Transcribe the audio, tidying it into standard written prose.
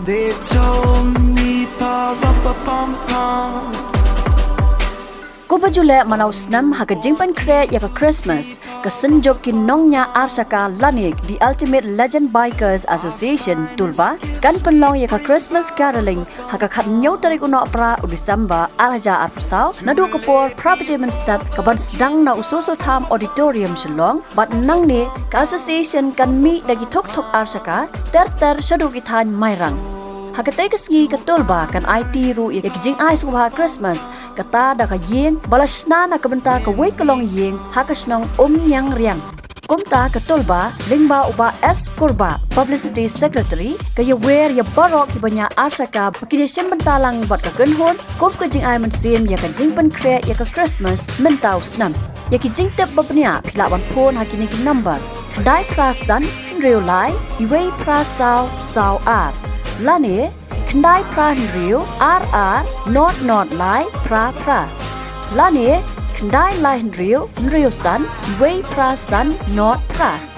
They told me pa-rum-pa-pum-pum. Kubajule malau snam haka jingpan kre yaka Christmas ka senjok kin nongnya arsaka lanik the Ultimate Legend Bikers Association TULBA kan penlong yaka Christmas Carrolling haka khat nyau tarik uno pra December araja arpusau nadu kapor prapajemen step kaban sedang na usoso tham auditorium Shillong bat nang ni ka association kan mi dagi tok arsaka ter shaduk ithan Mairang Hakatai kesngi ke TULBA kan IT ru ya kijing ai subha Christmas kata da ka yeng balasna na kabenta ka wei kalong yeng hakasnong yang riang Kumta ke TULBA lingba uba S Kurba Publicity Secretary ka ya wer ya barok ki banya arsaka pakidesyen bentalang bat ka genhon kum kijing ai mensim ya ka jingpan kre ya ka Christmas mentau snam ya kijing tep babnya philawan phone hakini ki number dai prasan real lai iwei prasau sau ar Lani, kendai pra nriu, RR, not lai, pra. Lani, kendai lai nriu san, wei pra san, not pra.